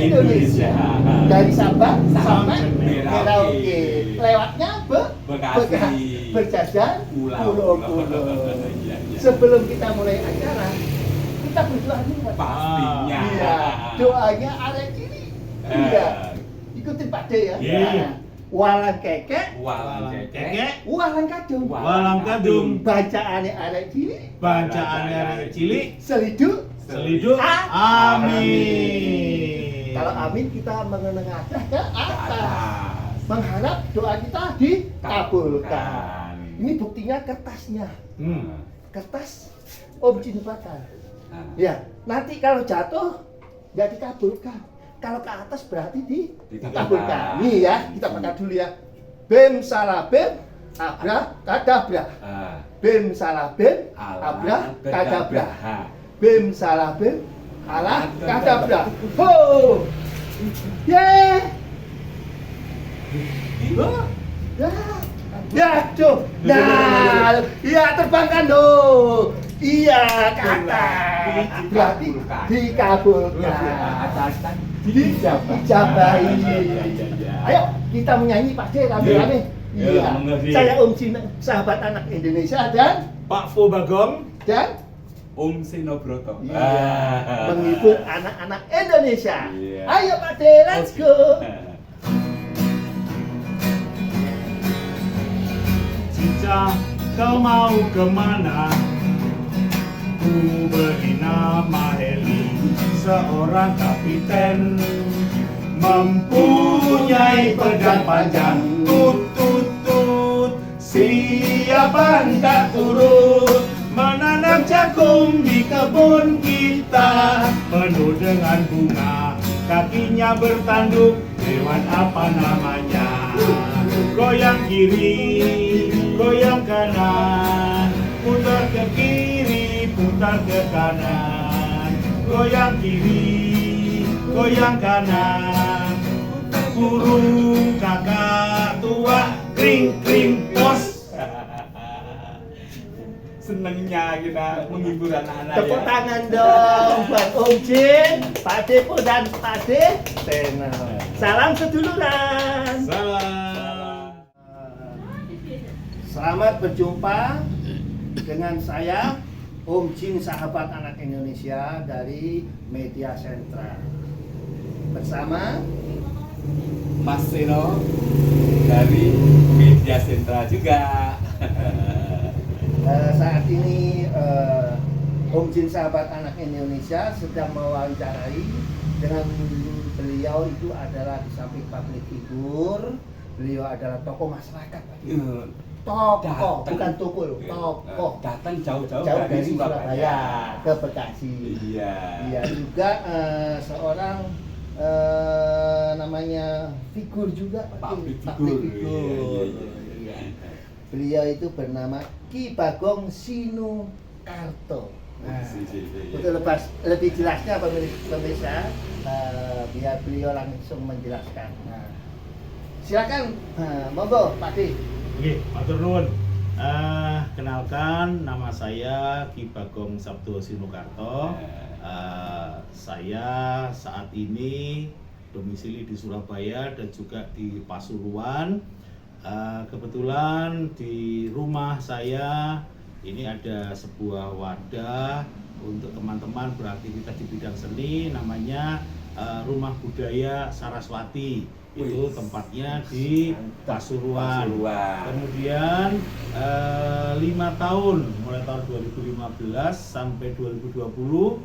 Indonesia. Dari Sabang sampai Merauke. Merauke. Lewatnya Bekasi. berjajar pulau-pulau. Iya. Sebelum kita mulai acara, kita berdoa dulu. Pak. Pastinya. Iya, doanya arek cilik. Iya. Ikutin Pak D ya. Iya. Walang kekek, Walang kekek. walang kadung. Walang kadung. Bacaane arek cilik, Bacaannya arek cilik, seliduk. seliduk. Amin. Kalau amin kita menengadah ke atas. Atas. Mengharap doa kita dikabulkan. Ini buktinya kertasnya. Kertas Om Jin bakar. Ya, nanti kalau jatuh nggak dikabulkan. Kalau ke atas berarti dikabulkan. Nih ya, kita bakar dulu ya. Bim salah bim, abra kadabra. Bim salah bim, abra kadabra. Bim salah bim, alah kadabra. Ho! Ye! Oh, ya, tuh. Nah, iya terbangkan loh. Iya, ke atas. Berarti dikabulkan. Dijabahi. Ayo kita menyanyi Pak D rame-rame. Iya. Saya Om Jin, sahabat anak Indonesia dan Pak Fu Bagong dan Om Sinobroto. iya, menghibur anak-anak Indonesia. Iya. Ayo Pak D, let's go. Cica, kau mau kemana? Ku beri nama Heli, seorang kapiten, mempunyai pedang panjang. Tut tut tut, siapa hendak turut menanam jagung di kebun kita, penuh dengan bunga, kakinya bertanduk. Hewan apa namanya? Goyang kiri, goyang kanan, putar ke kiri, putar ke kanan, goyang kiri, goyang kanan, burung kakak tua, kring kring pos. Senengnya kita menghibur anak-anak Tepuk ya. tangan dong buat Om Jin, Pak Depo dan Pak D. Salam seduluran. Salam. Selamat berjumpa dengan saya Om Jin, sahabat anak Indonesia dari Media Sentra. Bersama Mas Seno dari Media Sentra juga. saat ini Om Jin, sahabat anak Indonesia, sedang mewawancarai dengan beliau. Itu adalah di samping public figure, beliau adalah tokoh masyarakat. Tokoh, bukan tukul, tokoh. Datang jauh-jauh Jauh dari dari Surabaya ke Bekasi. Iya. Iya, juga seorang namanya figur juga, Public public figure. Iya. Beliau itu bernama Ki Bagong Sinukarto. Nah, untuk lebih jelasnya pemirsa, biar beliau langsung menjelaskan. Nah, silakan, monggo Pak D. Oke, matur nuwun. Kenalkan, nama saya Ki Bagong Sabdo Sinukarto. Saya saat ini domisili di Surabaya dan juga di Pasuruan. Kebetulan di rumah saya ini ada sebuah wadah untuk teman-teman beraktivitas di bidang seni, namanya Rumah Budaya Saraswati. Itu tempatnya di Pasuruan. Kemudian 5 tahun, mulai tahun 2015 sampai 2020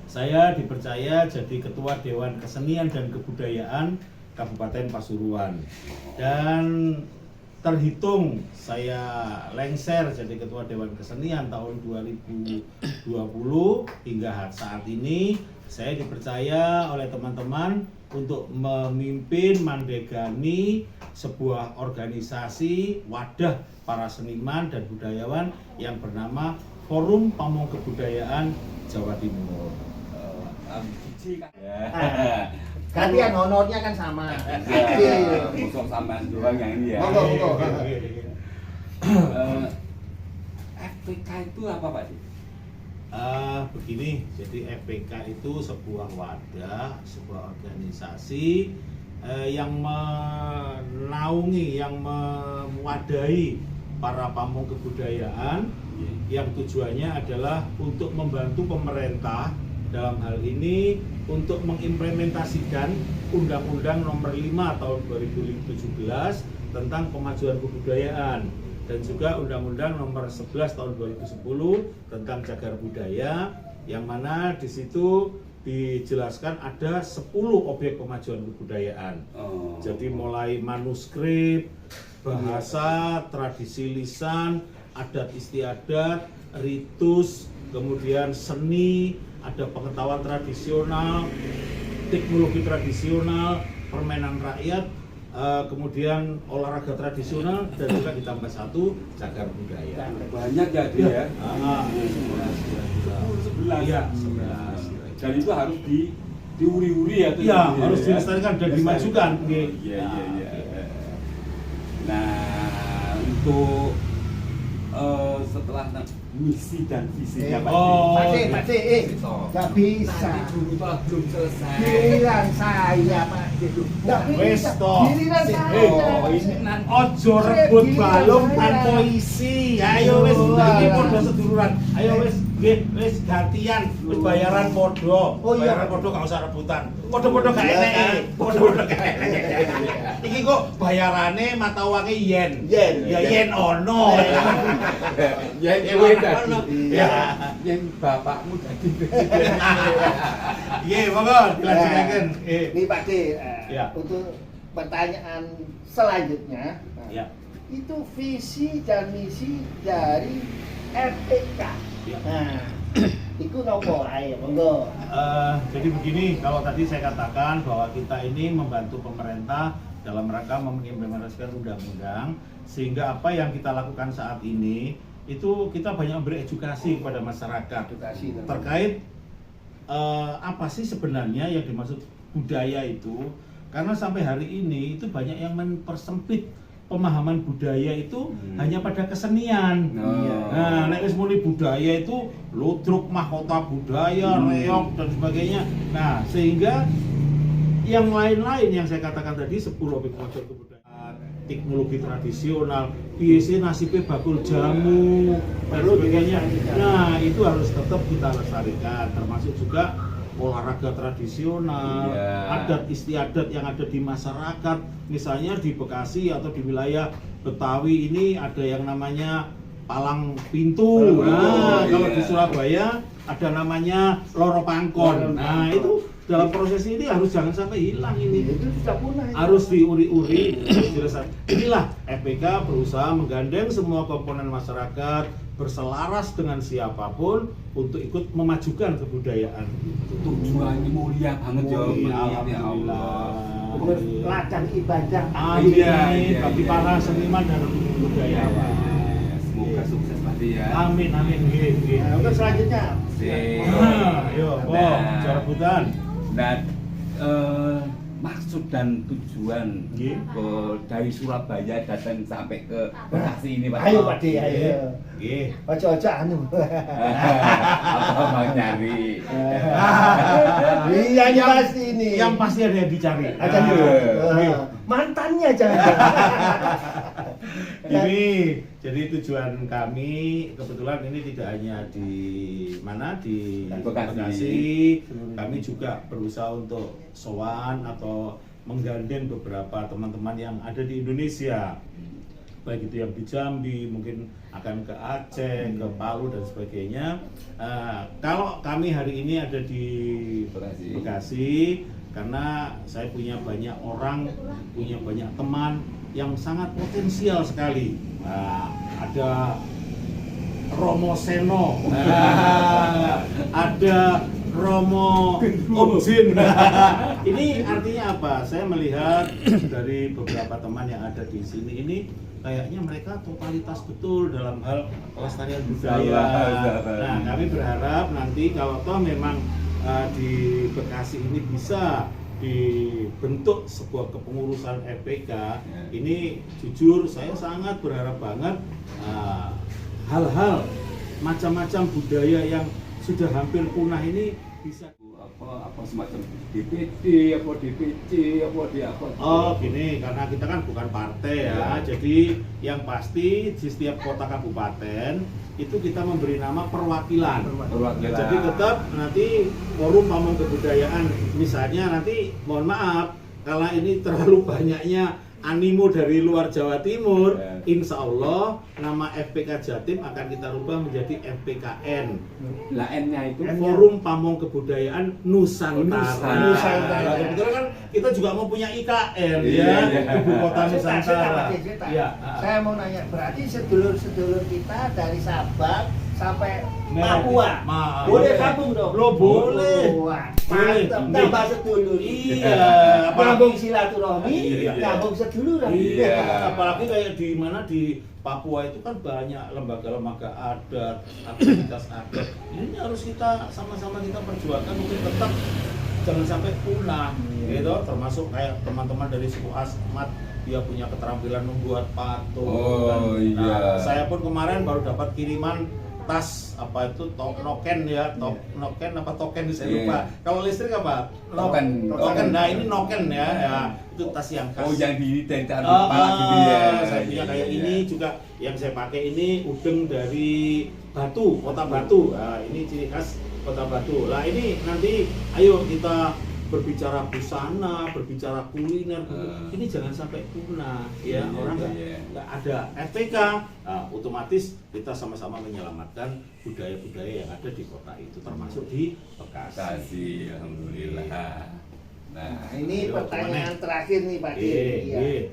saya dipercaya jadi Ketua Dewan Kesenian dan Kebudayaan Kabupaten Pasuruan. Dan terhitung saya lengser jadi Ketua Dewan Kesenian tahun 2020 hingga saat ini saya dipercaya oleh teman-teman untuk memimpin mandegani sebuah organisasi wadah para seniman dan budayawan yang bernama Forum Pamong Kebudayaan Jawa Timur. Gantian honornya kan sama. Musuh sampean doang yang ini ya. Monggo. FPK itu apa Pak? Begini, jadi FPK itu sebuah wadah, sebuah organisasi yang menaungi, yang mewadahi para pamong kebudayaan, yang tujuannya adalah untuk membantu pemerintah dalam hal ini untuk mengimplementasikan Undang-Undang Nomor 5 Tahun 2017 tentang Pemajuan Kebudayaan, dan juga Undang-Undang Nomor 11 Tahun 2010 tentang Cagar Budaya, yang mana di situ dijelaskan ada 10 objek pemajuan kebudayaan. Jadi mulai manuskrip, bahasa, tradisi lisan, adat istiadat, ritus, kemudian seni, ada pengetahuan tradisional, teknologi tradisional, permainan rakyat, kemudian olahraga tradisional, dan juga ditambah satu cagar budaya. Banyak jadi ya. 11. Iya, 11. Dan itu harus diuri-uri ya. Iya, harus dilestarikan dan dimajukan. Iya. Nah, untuk setelah misi dan visinya Pak C, nggak bisa. Dulu toh belum selesai. Giliran saya, Pak C. Nggak Wes bisa. toh. Giliran saya. ini nanti Ojo rebut balung tanpa isi. Ayo wis, iki podo seduluran. Ayo wis, nggih, wis gantian, wis bayaran podo. Oh iya. Bayaran podo gak usah rebutan. Podo-podo gak enek. Podo-podo gak enek. Iki kok bayarane mata uangnya yen. Yen. Ya yen ono. ya kowe tadi. Ya, yang bapakmu jadi presiden. Nggih, monggo dilanjutkan. Nih Pak C, Ya. untuk pertanyaan selanjutnya, Ya. itu visi dan misi dari FPK. Ya. Nah, itu nopo ayo, monggo. Jadi begini, kalau tadi saya katakan bahwa kita ini membantu pemerintah dalam rangka mengimplementasikan undang-undang, sehingga apa yang kita lakukan saat ini itu kita banyak beredukasi kepada masyarakat Edukasi terkait apa sih sebenarnya yang dimaksud budaya itu, karena sampai hari ini itu banyak yang mempersempit pemahaman budaya itu hanya pada kesenian. Nah, nek wis muni budaya itu ludruk, mahkota budaya, reog dan sebagainya. Nah, sehingga yang lain-lain yang saya katakan tadi 10 objek pemajuan kebudayaan, teknologi tradisional, biasanya nasibnya bakul jamu dan sebagainya. Nah, itu harus tetap kita lestarikan, termasuk juga olahraga tradisional, adat istiadat yang ada di masyarakat. Misalnya di Bekasi atau di wilayah Betawi ini ada yang namanya palang pintu. Nah, kalau di Surabaya ada namanya loro pangkon. Nah, itu dalam proses ini harus jangan sampai hilang ini. Itu sudah punah. Harus diuri-uri, harus dilestarikan. Inilah FPK berusaha menggandeng semua komponen masyarakat berselaras dengan siapapun untuk ikut memajukan kebudayaan. Tujuannya mulia banget ya. Alhamdulillah. Benar, ladang ibadah. Amin bagi para seniman dan budayawan. Semoga sukses pasti ya. Amin. Nggih. Nah, untuk selanjutnya. Ayo, cara rebutan. Nah, maksud dan tujuan dari Surabaya datang sampai ke Bekasi ini Pak. Ayo Pak D, ayo. Nggih. Ojo anu. Apa mau nyari? Iya, yang pasti ini. Yang pasti ada yang dicari. Ada dulu. Mantannya jangan. Ini jadi tujuan kami kebetulan ini tidak hanya di mana di Bekasi. Kami juga berusaha untuk sowan atau menggandeng beberapa teman-teman yang ada di Indonesia, baik itu yang di Jambi, mungkin akan ke Aceh, ke Palu dan sebagainya. Kalau kami hari ini ada di Bekasi karena saya punya banyak orang, punya banyak teman yang sangat potensial sekali. Ada Romo Seno, ada Romo Omjin. Ini artinya apa? Saya melihat dari beberapa teman yang ada di sini ini kayaknya mereka totalitas betul dalam hal pelestarian budaya. Nah, kami berharap nanti kalau toh memang di Bekasi ini bisa dibentuk sebuah kepengurusan FPK, ini jujur saya sangat berharap banget hal-hal macam-macam budaya yang sudah hampir punah ini bisa apa semacam DPD, apa DPC, apa di apa? Oh gini, karena kita kan bukan partai ya, jadi yang pasti di setiap kota kabupaten itu kita memberi nama perwakilan. Perwakilan. Jadi tetap nanti forum pamong kebudayaan, misalnya nanti mohon maaf kalau ini terlalu banyaknya animo dari luar Jawa Timur, insya Allah nama FPK Jatim akan kita rubah menjadi FPKN. Lah N-nya itu Forum Pamong Kebudayaan Nusantara. Nusantara. Kebetulan kan kita juga mau punya IKN Iya, ya, iya. Ibu Kota Nusantara. Cerita. Iya. Saya mau nanya, berarti sedulur-sedulur kita dari Sabang sampai Papua boleh gabung dong? Lo boleh. Wah, Boleh. mantap, tambah sedulur. Iya, Gabung silaturahmi, Iya. gabung sedulur. Iya, apalagi kayak di mana di Papua itu kan banyak lembaga-lembaga adat, aktivitas adat. Ini harus kita sama-sama kita perjuangkan untuk tetap jangan sampai punah, gitu. Termasuk kayak teman-teman dari suku Asmat, dia punya keterampilan membuat patung. Oh, Nah, iya. saya pun kemarin baru dapat kiriman tas apa itu noken ya, noken apa token saya lupa. Kalau listrik apa? Token. Nah ini noken ya, ya itu tas yang khas. Oh, yang ditaruh di kepala gitu ya. Saya punya kayak Iya, ini iya. juga yang saya pakai ini udeng dari Batu, Kota Batu. Nah, ini ciri khas Kota Batu. Lah ini nanti ayo kita berbicara busana, berbicara kuliner, ini jangan sampai punah ya, Iya, orang iya. nggak ada FPK, nah, otomatis kita sama-sama menyelamatkan budaya-budaya yang ada di kota itu, termasuk di Bekasi. Kasih, alhamdulillah. Nah, Ini Ayo, pertanyaan gimana? terakhir nih Pak Ki. Iya, Iya. iya.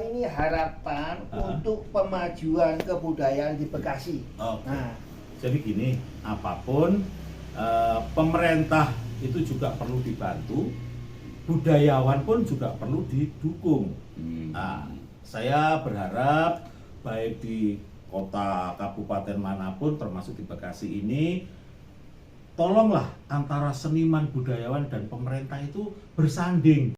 Ini harapan Ah. untuk pemajuan kebudayaan di Bekasi. Oke. Nah, Jadi gini, apapun pemerintah itu juga perlu dibantu, budayawan pun juga perlu didukung. Nah, saya berharap baik di kota kabupaten manapun termasuk di Bekasi ini, tolonglah antara seniman, budayawan dan pemerintah itu bersanding.